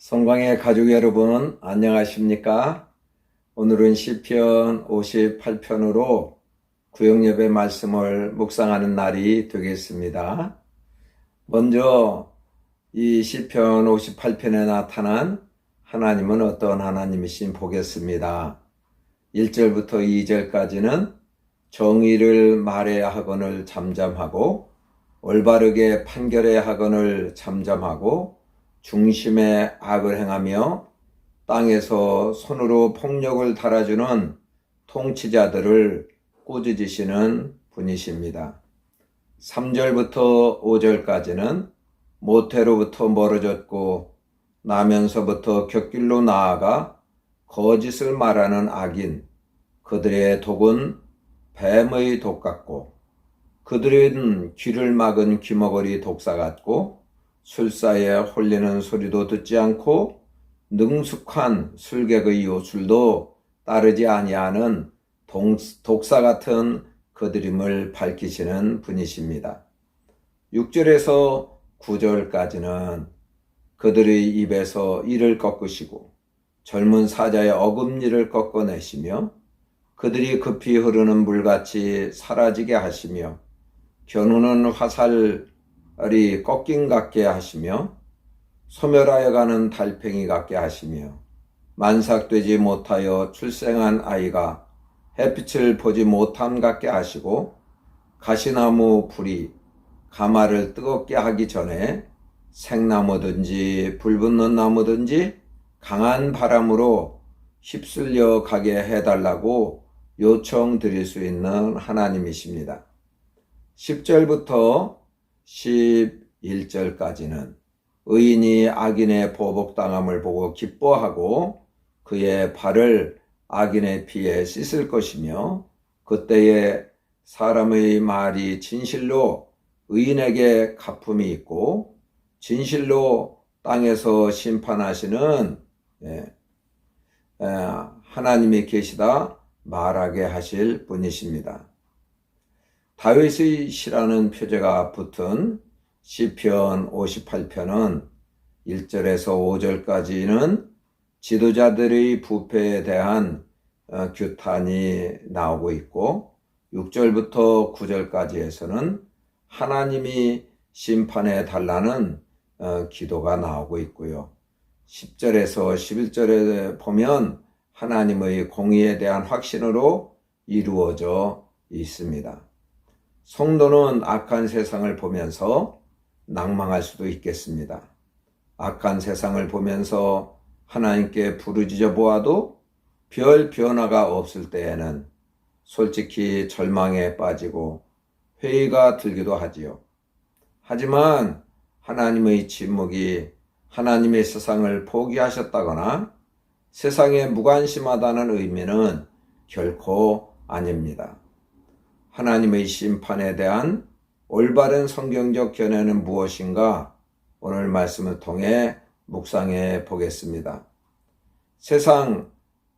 성광의 가족 여러분, 안녕하십니까? 오늘은 시편 58편으로 구역예배 말씀을 묵상하는 날이 되겠습니다. 먼저 이 시편 58편에 나타난 하나님은 어떤 하나님이신 보겠습니다. 1절부터 2절까지는 정의를 말해야 하거늘 잠잠하고 올바르게 판결해야 하거늘 잠잠하고 중심에 악을 행하며 땅에서 손으로 폭력을 달아주는 통치자들을 꾸짖으시는 분이십니다. 3절부터 5절까지는 모태로부터 멀어졌고 나면서부터 곁길로 나아가 거짓을 말하는 악인, 그들의 독은 뱀의 독 같고 그들은 귀를 막은 귀머거리 독사 같고 술사에 홀리는 소리도 듣지 않고 능숙한 술객의 요술도 따르지 아니하는 독사 같은 그들임을 밝히시는 분이십니다. 6절에서 9절까지는 그들의 입에서 이를 꺾으시고 젊은 사자의 어금니를 꺾어내시며 그들이 급히 흐르는 물같이 사라지게 하시며 겨누는 화살이 꺾인 같게 하시며 소멸하여 가는 달팽이 같게 하시며 만삭되지 못하여 출생한 아이가 햇빛을 보지 못함 같게 하시고 가시나무 불이 가마를 뜨겁게 하기 전에 생나무든지 불붙는 나무든지 강한 바람으로 휩쓸려 가게 해달라고 요청드릴 수 있는 하나님이십니다. 10절부터 11절까지는 의인이 악인의 보복당함을 보고 기뻐하고 그의 발을 악인의 피에 씻을 것이며 그때에 사람의 말이 진실로 의인에게 갚음이 있고 진실로 땅에서 심판하시는 하나님이 계시다 말하게 하실 분이십니다. 다윗의 시라는 표제가 붙은 시편 58편은 1절에서 5절까지는 지도자들의 부패에 대한 규탄이 나오고 있고 6절부터 9절까지에서는 하나님이 심판해 달라는 기도가 나오고 있고요. 10절에서 11절에 보면 하나님의 공의에 대한 확신으로 이루어져 있습니다. 성도는 악한 세상을 보면서 낭망할 수도 있겠습니다. 악한 세상을 보면서 하나님께 부르짖어 보아도 별 변화가 없을 때에는 솔직히 절망에 빠지고 회의가 들기도 하지요. 하지만 하나님의 침묵이 하나님의 세상을 포기하셨다거나 세상에 무관심하다는 의미는 결코 아닙니다. 하나님의 심판에 대한 올바른 성경적 견해는 무엇인가 오늘 말씀을 통해 묵상해 보겠습니다. 세상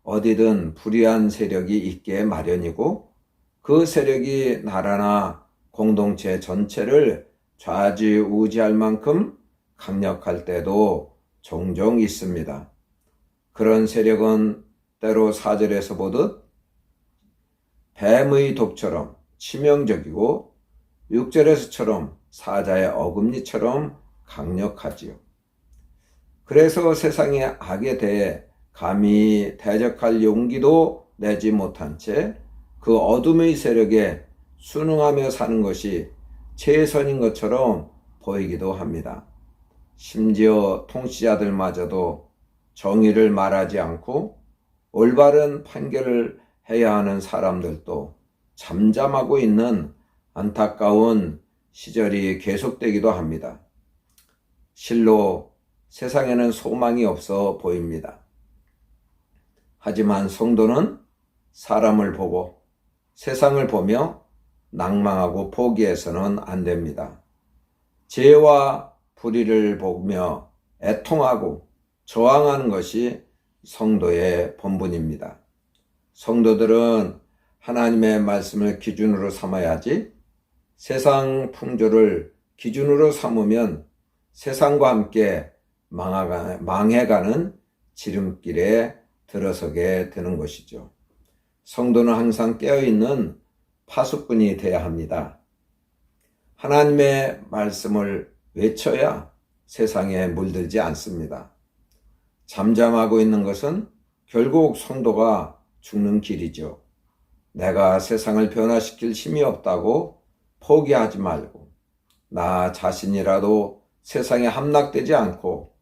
어디든 불의한 세력이 있게 마련이고 그 세력이 나라나 공동체 전체를 좌지우지할 만큼 강력할 때도 종종 있습니다. 그런 세력은 때로 4절에서 보듯 뱀의 독처럼 치명적이고 6절에서처럼 사자의 어금니처럼 강력하지요. 그래서 세상의 악에 대해 감히 대적할 용기도 내지 못한 채 그 어둠의 세력에 순응하며 사는 것이 최선인 것처럼 보이기도 합니다. 심지어 통치자들마저도 정의를 말하지 않고 올바른 판결을 해야 하는 사람들도 잠잠하고 있는 안타까운 시절이 계속되기도 합니다. 실로 세상에는 소망이 없어 보입니다. 하지만 성도는 사람을 보고 세상을 보며 낭망하고 포기해서는 안 됩니다. 죄와 불의를 보며 애통하고 저항하는 것이 성도의 본분입니다. 성도들은 하나님의 말씀을 기준으로 삼아야지 세상 풍조를 기준으로 삼으면 세상과 함께 망해가는 지름길에 들어서게 되는 것이죠. 성도는 항상 깨어있는 파수꾼이 되어야 합니다. 하나님의 말씀을 외쳐야 세상에 물들지 않습니다. 잠잠하고 있는 것은 결국 성도가 죽는 길이죠. 내가 세상을 변화시킬 힘이 없다고 포기하지 말고 나 자신이라도 세상에 함락되지 않고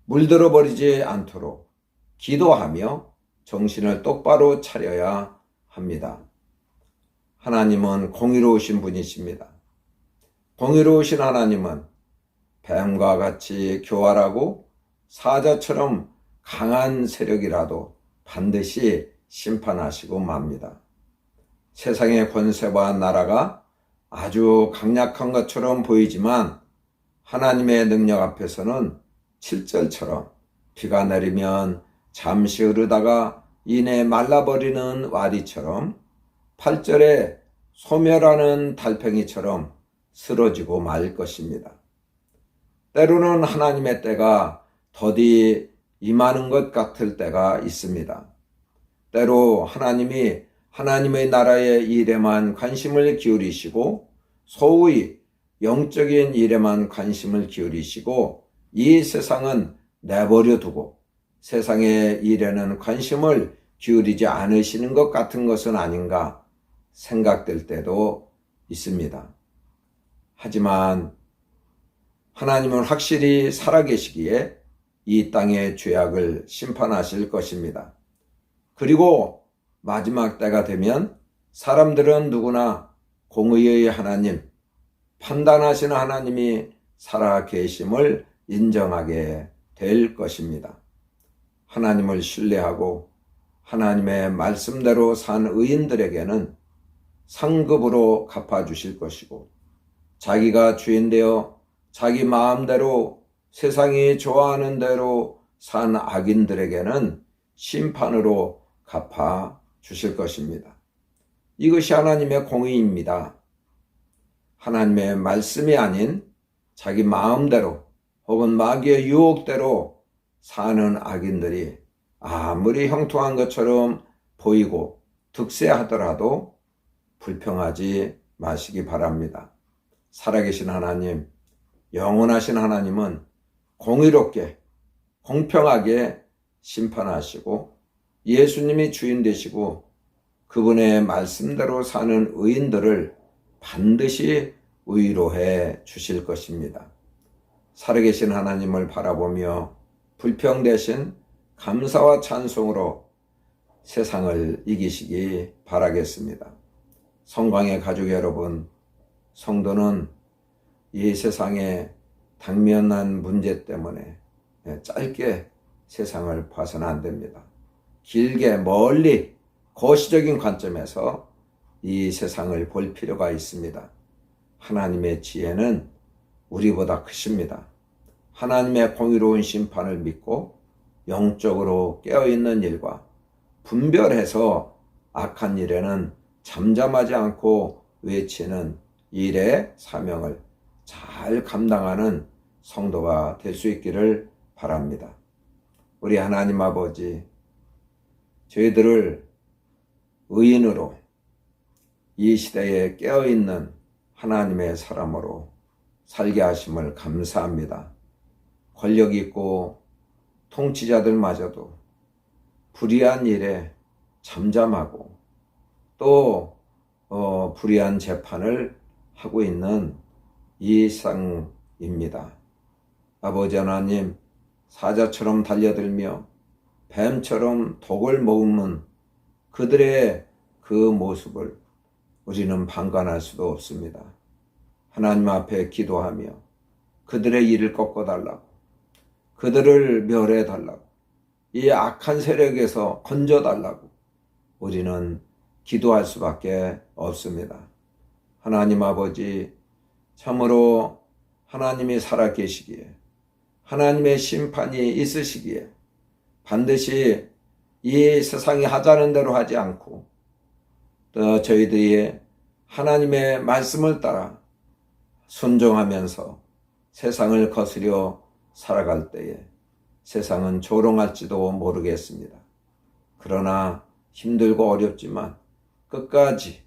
물들어 버리지 않도록 기도하며 정신을 똑바로 차려야 합니다. 하나님은 공의로우신 분이십니다. 공의로우신 하나님은 뱀과 같이 교활하고 사자처럼 강한 세력이라도 반드시 심판하시고 맙니다. 세상의 권세와 나라가 아주 강력한 것처럼 보이지만 하나님의 능력 앞에서는 7절처럼 비가 내리면 잠시 흐르다가 이내 말라버리는 와디처럼 8절에 소멸하는 달팽이처럼 쓰러지고 말 것입니다. 때로는 하나님의 때가 더디 임하는 것 같을 때가 있습니다. 때로 하나님이 하나님의 나라의 일에만 관심을 기울이시고 소위 영적인 일에만 관심을 기울이시고 이 세상은 내버려 두고 세상의 일에는 관심을 기울이지 않으시는 것 같은 것은 아닌가 생각될 때도 있습니다. 하지만 하나님은 확실히 살아계시기에 이 땅의 죄악을 심판하실 것입니다. 그리고 마지막 때가 되면 사람들은 누구나 공의의 하나님, 판단하시는 하나님이 살아계심을 인정하게 될 것입니다. 하나님을 신뢰하고 하나님의 말씀대로 산 의인들에게는 상급으로 갚아주실 것이고 자기가 주인되어 자기 마음대로 세상이 좋아하는 대로 산 악인들에게는 심판으로 갚아주실 것입니다. 이것이 하나님의 공의입니다. 하나님의 말씀이 아닌 자기 마음대로 혹은 마귀의 유혹대로 사는 악인들이 아무리 형통한 것처럼 보이고 득세하더라도 불평하지 마시기 바랍니다. 살아계신 하나님, 영원하신 하나님은 공의롭게 공평하게 심판하시고 예수님이 주인 되시고 그분의 말씀대로 사는 의인들을 반드시 위로해 주실 것입니다. 살아계신 하나님을 바라보며 불평 대신 감사와 찬송으로 세상을 이기시기 바라겠습니다. 성광의 가족 여러분, 성도는 이 세상에 당면한 문제 때문에 짧게 세상을 봐서는 안 됩니다. 길게 멀리 거시적인 관점에서 이 세상을 볼 필요가 있습니다. 하나님의 지혜는 우리보다 크십니다. 하나님의 공의로운 심판을 믿고 영적으로 깨어있는 일과 분별해서 악한 일에는 잠잠하지 않고 외치는 일의 사명을 잘 감당하는 성도가 될 수 있기를 바랍니다. 우리 하나님 아버지, 저희들을 의인으로 이 시대에 깨어있는 하나님의 사람으로 살게 하심을 감사합니다. 권력 있고 통치자들마저도 불의한 일에 잠잠하고 또 불의한 재판을 하고 있는 이 세상입니다. 아버지 하나님, 사자처럼 달려들며 뱀처럼 독을 머금는 그들의 그 모습을 우리는 방관할 수도 없습니다. 하나님 앞에 기도하며 그들의 일을 꺾어달라고, 그들을 멸해달라고, 이 악한 세력에서 건져달라고 우리는 기도할 수밖에 없습니다. 하나님 아버지, 참으로 하나님이 살아계시기에 하나님의 심판이 있으시기에 반드시 이 세상이 하자는 대로 하지 않고 또 저희들이 하나님의 말씀을 따라 순종하면서 세상을 거스려 살아갈 때에 세상은 조롱할지도 모르겠습니다. 그러나 힘들고 어렵지만 끝까지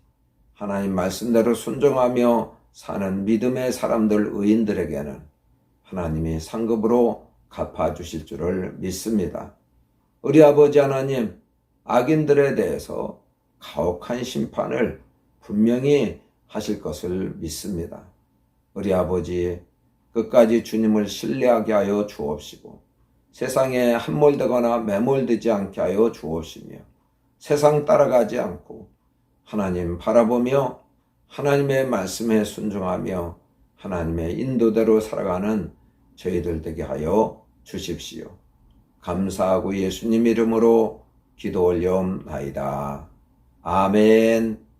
하나님 말씀대로 순종하며 사는 믿음의 사람들, 의인들에게는 하나님이 상급으로 갚아주실 줄을 믿습니다. 우리 아버지 하나님, 악인들에 대해서 가혹한 심판을 분명히 하실 것을 믿습니다. 우리 아버지, 끝까지 주님을 신뢰하게 하여 주옵시고 세상에 함몰되거나 매몰되지 않게 하여 주옵시며 세상 따라가지 않고 하나님 바라보며 하나님의 말씀에 순종하며 하나님의 인도대로 살아가는 저희들 되게 하여 주십시오. 감사하고 예수님 이름으로 기도 올려옵나이다. 아멘.